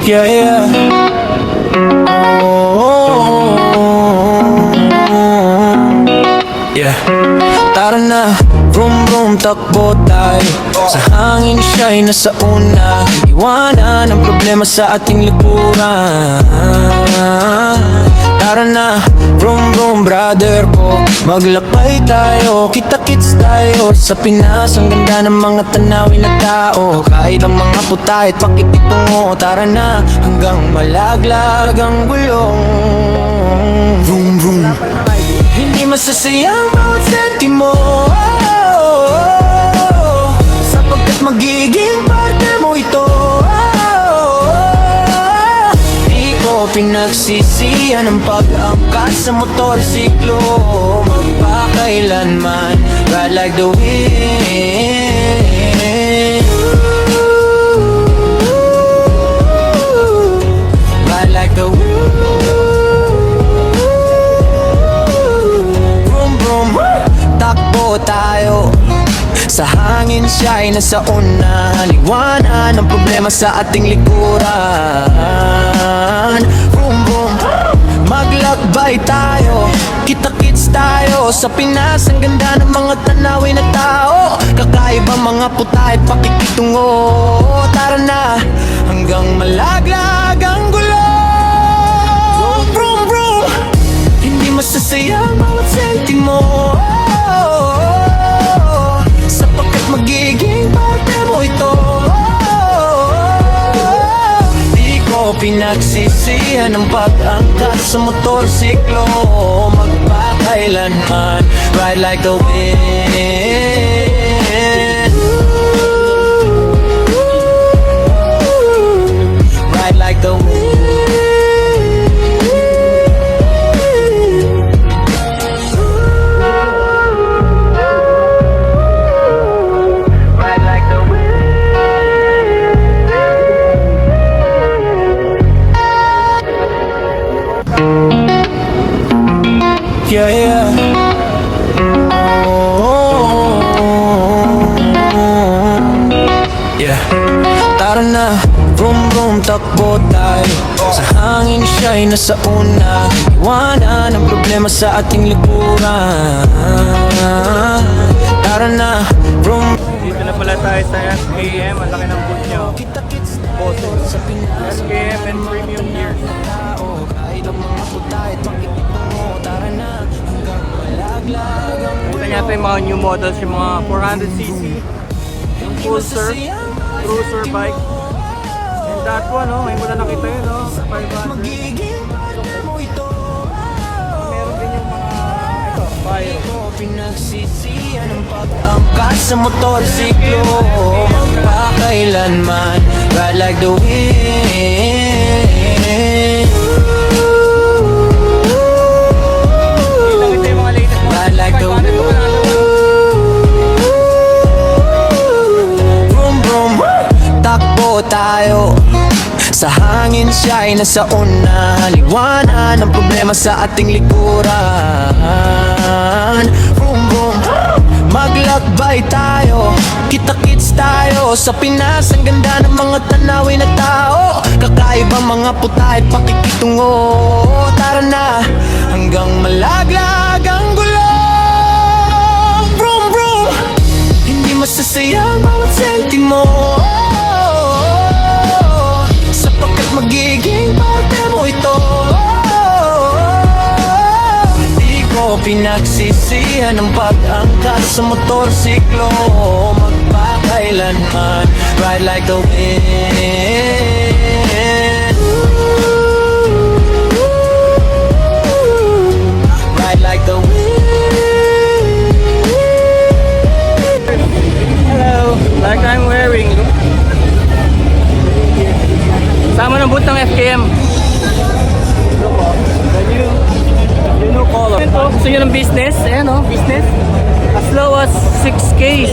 Yeah, yeah. Oh, yeah. Tara na, vroom vroom, takbo tayo. Sa hangin siya'y nasa una. Iwanan ang problema sa ating likuran. Tara na, vroom vroom, brother ko. Maglakbay tayo, kita-kits tayo. Sa Pinas, ang ganda ng mga tanawin na tao. Kahit ang mga putahit, pakikitungo. Tara na, hanggang malaglag ang gulong. Vroom vroom. Hindi masasayang bawat sentimo, sapagkat magiging parte mo ito. Di ko pinagsisihan ang pag-angkas sa motorsiklo. Magpakailanman, ride like the wind. Ride like the wind. Takbo tayo, sa hangin siya'y nasa una. Liwanan ang problema sa ating likuran. Boom boom, maglakbay tayo, kita-kits tayo. Sa Pinas, ang ganda ng mga tanawin na tao. Kakaibang mga putahit, pakikitungo. Tara na, hanggang malaglag ang gulong. Vroom vroom, hindi masasayang bawat sentimo, sapagkat magiging parte mo ito. Di ko pinagsisihan ang pag-angkas sa motorsiklo. Magpakailanman, ride like the wind. Ride like the wind. Yeah, yeah. Oh, yeah. Tara na, vroom vroom, takbo tayo. Sa hangin siya'y nasa una. Iwanan ang problema sa ating likuran. Tara na, vroom. Dito na pala tayo sa SKM. Ang laki ng booth nyo. Boses sa Pinas, SKM and Premium Gear. kahit ang mga putahit, pakikitungo. Tara na, hanggang malaglag ang Ito natin yung mga new models, yung mga 400cc, yung Pulsar, cruiser bike. And that one, oh, ngayon mo na nakita yun, oh, 500. magiging parte mo ito. Meron din yung mga, ito, Bio. Pinagsisihan ang pag-angkas sa motorsiklo. Magpakailanman, ride like the wind. Ito yung mga latest models, Ride like the 500 wind. Vroom vroom, takbo tayo. Sa hangin siya'y nasa una. Liwanan ang problema sa ating likuran. Boom boom, maglakbay tayo, kita-kits tayo. Sa Pinas, ang ganda ng mga tanawin na tao. Kakaibang mga putahit, pakikitungo. Tara na, hanggang malaglag ang gulong. Vroom vroom, hindi masasayang bawat sentimo, sapagkat magiging parte mo ito. Di ko pinagsisihan ang pag-angkas sa motorsiklo. Magpakailanman, ride like the wind. Ride like the wind. Hello, like I'm wearing. Sama ng boot ng FKM. The new color. Gusto nyo ng business? Ayan o, business. As low as 6K.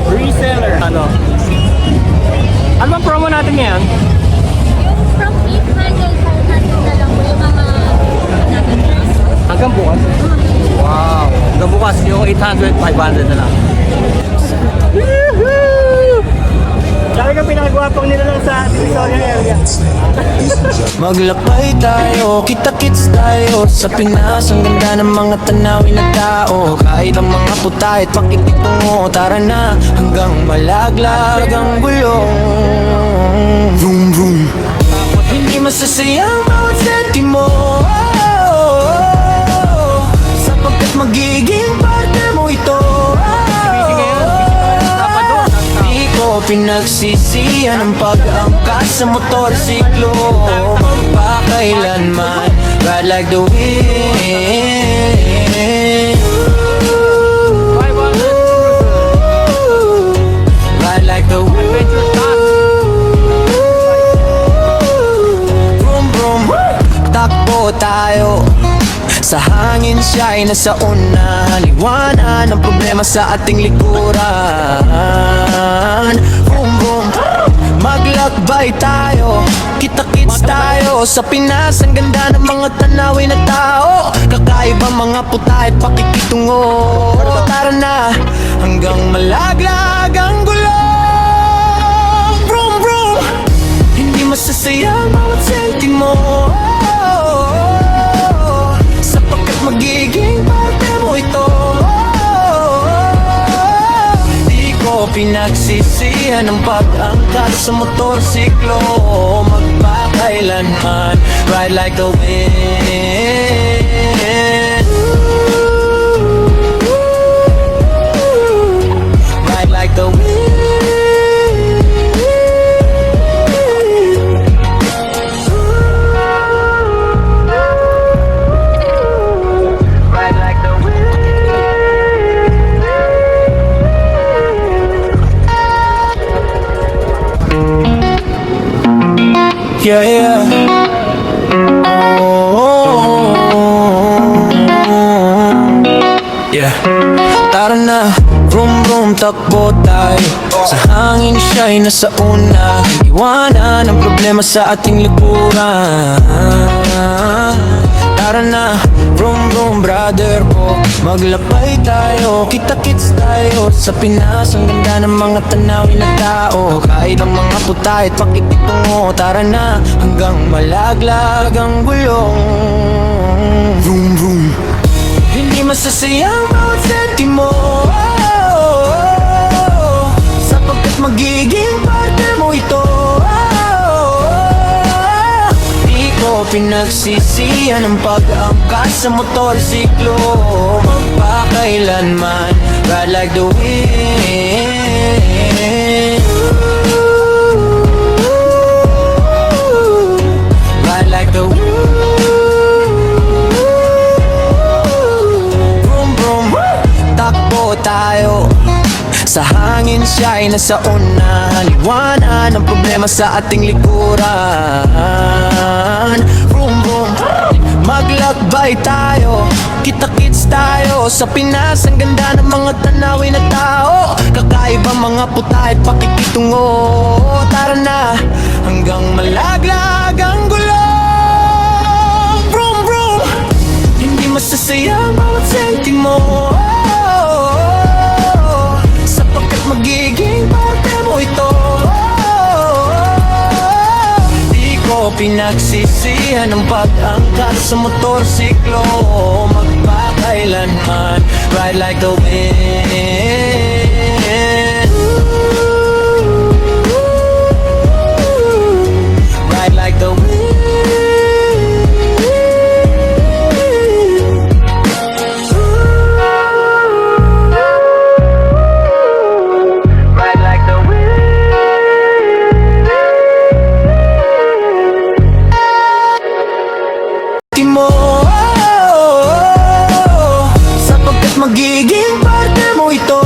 Reseller. Ano? Ano bang promo natin ngayon? From 800, 500 na lang po yung mga nag-dress. Hanggang bukas? Wow. Hanggang bukas yung 800, 500 na lang. Dami kang pinakagawa gwapong nila lang sa Divisoria area. Maglakbay tayo, kita-kits tayo sa Pinas. Ang ganda ng mga tanawin na tao. Kahit ang mga putahit pakikitungo. Tara na hanggang malaglag ang bulong. Vroom vroom. Hindi masasayang bawat sentimo, sapagkat magiging parte mo ito. Di ko pinagsisihan ang pag-angkas sa motorsiklo. Magpakailanman, ride like the wind. Ride like the wind. Vroom vroom, takbo tayo. Sa hangin siya'y nasa una. Liwanan ang problema sa ating likuran. Boom boom, maglakbay tayo, kita-kits tayo sa Pinas. Ang ganda ng mga tanawin na tao. Kakaiba mga putahit pakikitungo. Tara na hanggang malaglag ang gulong. Vroom vroom, hindi masasayang bawat sentimo, sapagkat magiging parte mo ito. Di ko pinagsisihan ang pag-angkat sa motorsiklo. Magpakailanman, ride like the wind. Ride like the wind. Ride like the wind. Yeah, yeah. Oh, yeah. Tara na, vroom vroom, takbo tayo. Sa hangin siya'y nasa una. Iwanan ang problema sa ating likuran. Tara na, vroom vroom, brother ko. Maglakbay tayo, kita-kits tayo sa Pinas. Ang ganda ng mga tanawin na tao. Kahit ang mga putahit pakikitungo. Tara na hanggang malaglag ang gulong. Vroom vroom, hindi masasayang bawat sentimo, sapagkat magiging parte mo ito. Di ko pinagsisihan ang pag-angkas sa motorsiklo. Magpakailanman, ride like the wind. Ride like the wind. Takbo tayo, sa hangin siya'y nasa una. Liwanan ang problema sa ating likuran. Vroom vroom, maglakbay tayo, kita-kits tayo sa Pinas. Ang ganda ng mga tanawin na tao. Kakaiba mga putahit pakikitungo. Tara na hanggang malaglag ang gulong. Vroom vroom, hindi masasayang bawat sentimo, sapagkat magiging parte mo ito. Di ko pinagsisihan ang pag-angkat sa motorsiklo. Magpakailanman, ride like the wind. Ride like the wind. Mo, sapagkat magiging parte mo ito.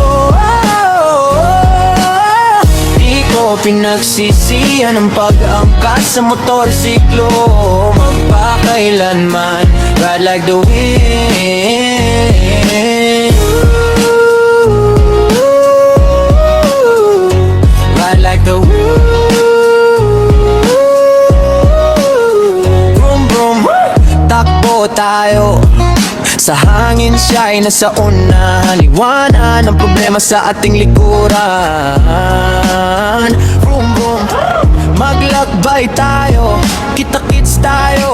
Di ko pinagsisihan ang pag-angkas sa motorsiklo. Magpakailanman, ride like the wind. Ride like the wind. Takbo tayo, sa hangin siya'y nasa una. Liwanan ang problema sa ating likuran. Vroom vroom,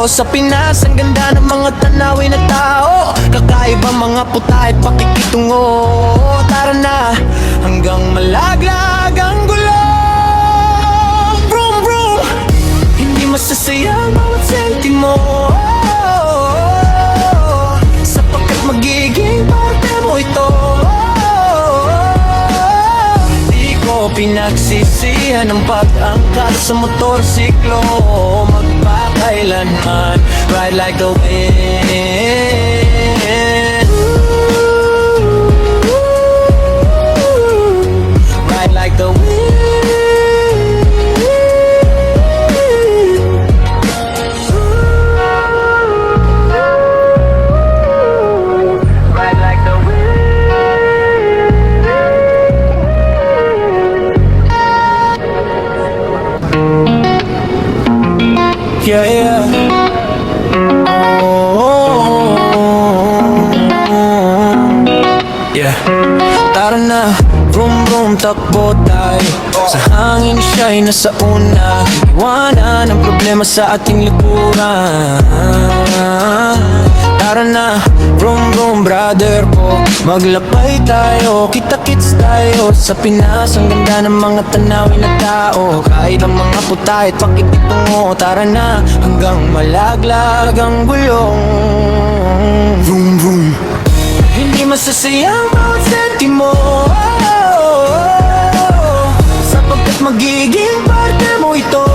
tayo sa Pinas, ang ganda ng mga tanawin na tao. Kakaibang mga puta at pakikitungo. Tara na, hanggang malaglag ang gulong. Vroom vroom, hindi masasaya ang bawat sentimo, sapagkat magiging parte mo ito. Di ko pinagsisihan ang pag-angkat sa motorsiklo. Magpakailanman, ride like the wind. Ride like the wind. Ride like the wind. Yeah, yeah. Yeah. Tara na, vroom vroom, takbo tayo. Sa hangin siya'y nasa una. Iwanan ang problema sa ating likuran. Tara na, vroom vroom, brother ko. Maglakbay tayo, kita-kits tayo sa Pinas, ang ganda ng mga tanawin na tao. Kahit ang mga puta at pakikitungo. Tara na, hanggang malaglag ang gulong. Vroom vroom, hindi masasayang bawat sentimo, sapagkat magiging parte mo ito.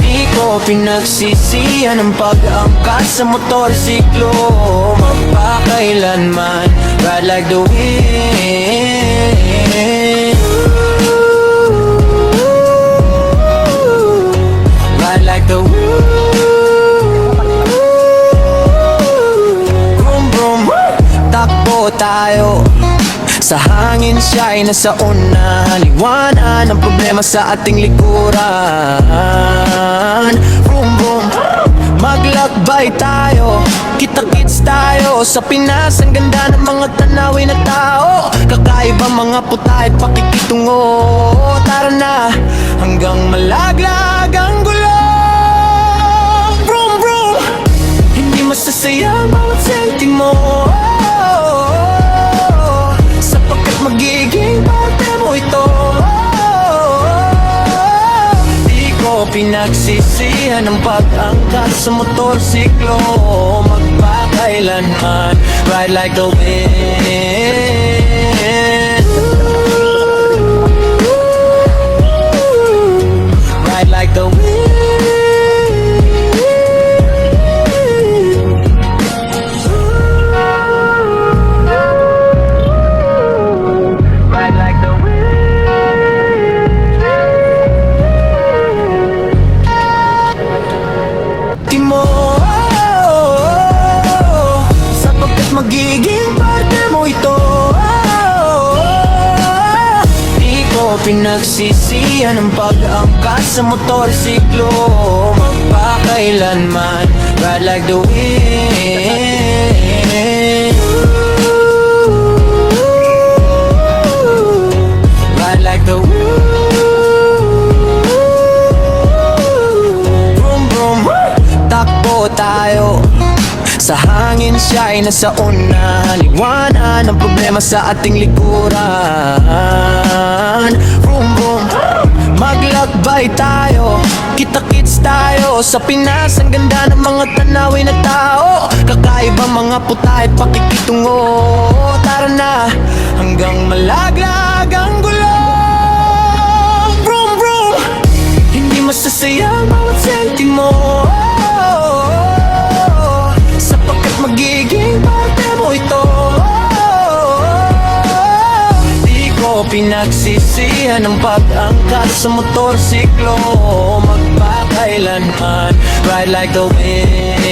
Di ko pinagsisihan ang pag-angkas sa motorsiklo. Magpakailanman, ride like the wind. Ride like the wind. Takbo tayo, sa hangin siya'y nasa una. Liwanan ang problema sa ating likuran. Vroom vroom, maglakbay tayo, kita-kits tayo sa Pinas, ang ganda ng mga tanawin na tao. Kakaibang mga puta at pakikitungo. Tara na, hanggang malaglag ang gulong. Vroom vroom, hindi masasaya ang bawat sentimo, sapagkat magiging parte mo ito. Di ko pinagsisihan ang pag-angkat sa motorsiklo. Magpakailanman, ride like the wind. Ride like the wind. Sapagkat magiging parte mo ito. Di ko pinagsisihan ang pag-angkas sa motorsiklo. Magpakailanman, ride like the wind. Ride like the wind. Takbo tayo, sa hangin siya'y nasa una. Liwanan ang problema sa ating likuran. Vroom vroom, maglakbay tayo, kita-kits tayo sa Pinas, ang ganda ng mga tanawin na tao. Kakaibang mga puta at pakikitungo. Tara na, hanggang malaglag ang gulong. Vroom vroom, hindi masasaya ang bawat sentimo, sapagkat magiging parte mo ito. Di ko pinagsisihan ang pag-angkat sa motorsiklo. Magpakailanman, ride like the wind.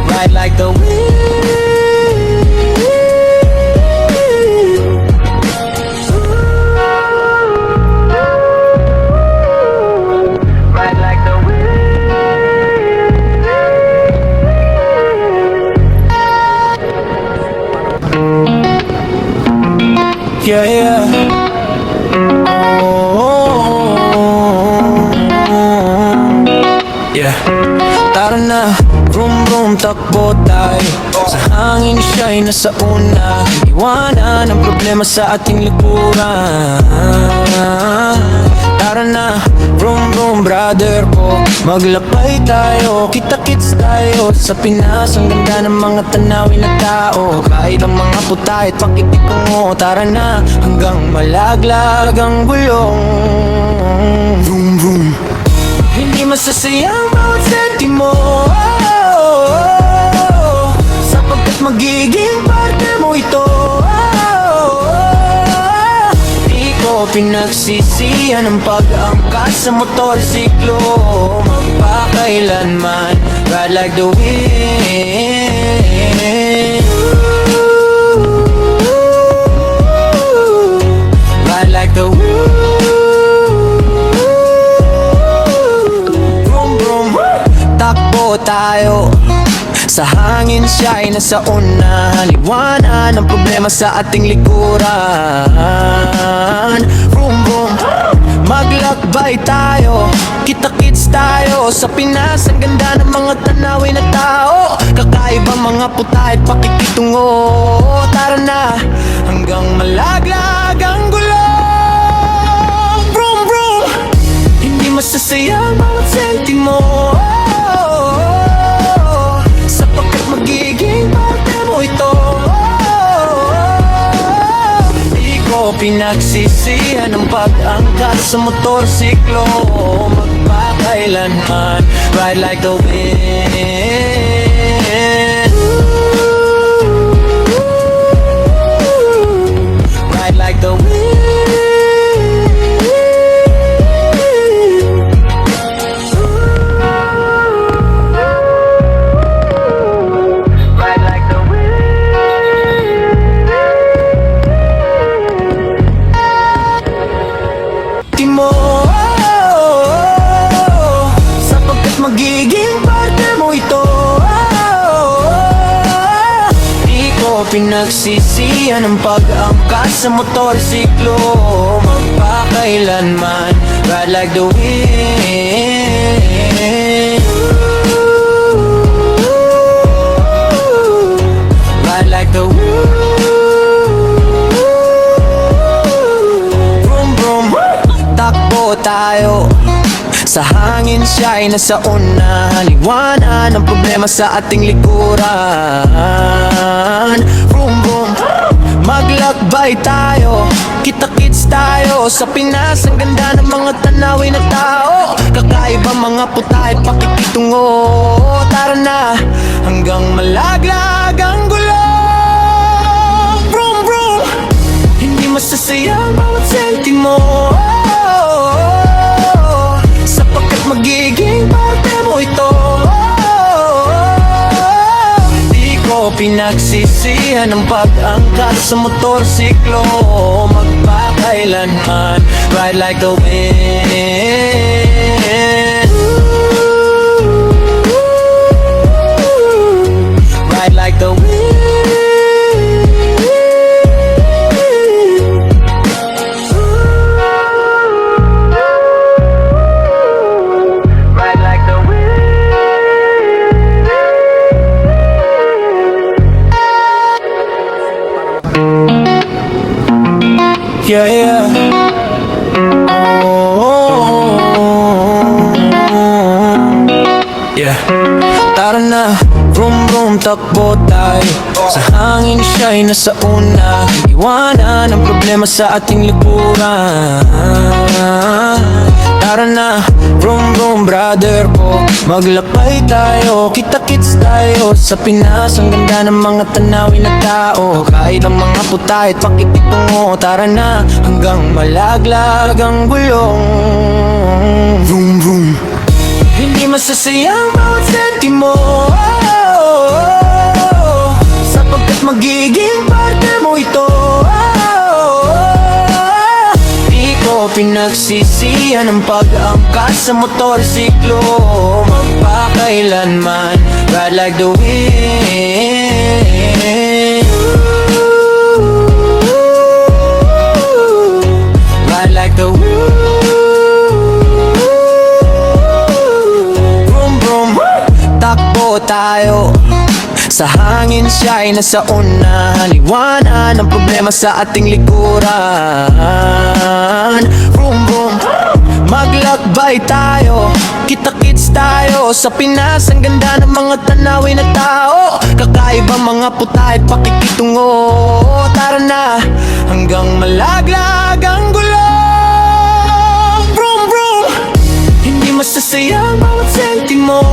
Ride like the wind. Yeah, yeah. Vroom vroom, takbo tayo. Sa hangin siya'y nasa una. Iwanan ang problema sa ating likuran. Tara na, vroom vroom brother ko. Maglakbay tayo, kita-kits tayo. Sa Pinas, ang ganda ng mga tanawin na tao. Kahit ang mga putahit, pakikitungo. Tara na, hanggang malaglag ang bulong. Vroom vroom. Hindi masasayang bawat sentimo, sapagkat magiging partner mo ito. Di ko pinagsisihan ang pag-angkas sa motorsiklo. Magpakailanman, ride like the wind. Ride like the wind. Takbo tayo. Sa hangin siya'y nasa una. Liwanan ang problema sa ating likuran. Vroom vroom, maglakbay tayo. Kita-kits tayo. Sa Pinas, ang ganda ng mga tanawin na tao. Kakaibang mga putahit, pakikitungo. Tara na, hanggang malaglag ang gulong. Vroom vroom, hindi masasayang bawat sentimo, sapagkat magiging parte mo ito. Di ko pinagsisihan ang pag-angkas sa motorsiklo. Magpakailanman, ride like the wind. Ride like the wind. Sapagkat magiging partner mo ito. Di ko pinagsisihan ang pag-angkas sa motorsiklo. Magpakailanman, ride like the wind. Ride like the wind. Takbo tayo. Sa hangin siya'y nasa una. Liwanan ang problema sa ating likuran. Vroom vroom, maglakbay tayo. Kita-kits tayo. Sa Pinas, ang ganda ng mga tanawin na tao. Kakaibang mga putahit, pakikitungo. Tara na, hanggang malaglag ang gulong. Vroom vroom, hindi masasayang bawat sentimo, sapagkat magiging parte mo ito. Di ko pinagsisihan ang pag-angkas sa motorsiklo. Magpakailanman, ride like the wind. Ride like the wind. Yeah, yeah. Oh, yeah. Tara na, vroom vroom, takbo tayo. Sa hangin siya'y nasa una. Iwanan ang problema sa ating likuran. Tara na, vroom vroom brother ko. Maglakbay tayo, kita-kits tayo. Sa Pinas, ang ganda ng mga tanawin na tao. Kahit ang mga putahit, pakikitungo. Tara na, hanggang malaglag ang bulong. Vroom vroom, hindi masasayang bawat sentimo, sapagkat magiging partner mo ito. Di ko pinagsisihan ang pag-angkas sa motorsiklo. Magpakailanman, ride like the wind. Ride like the wind. Takbo tayo. Sa hangin siya'y nasa unahan, iwanan ang problema sa ating likuran. Vroom vroom, maglakbay tayo, kita-kits tayo. Sa Pinas, ang ganda ng mga tanawin na tao. Kakaibang mga puta at pakikitungo. Tara na, hanggang malaglag ang gulo. Vroom vroom, hindi masasayang bawat sentimo,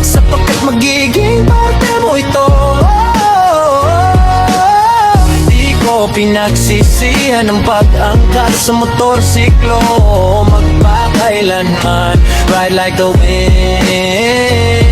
sapagkat magiging parte mo ito. Di ko pinagsisihan ang pag-angkat sa motorsiklo. Magpakailanman, ride like the wind.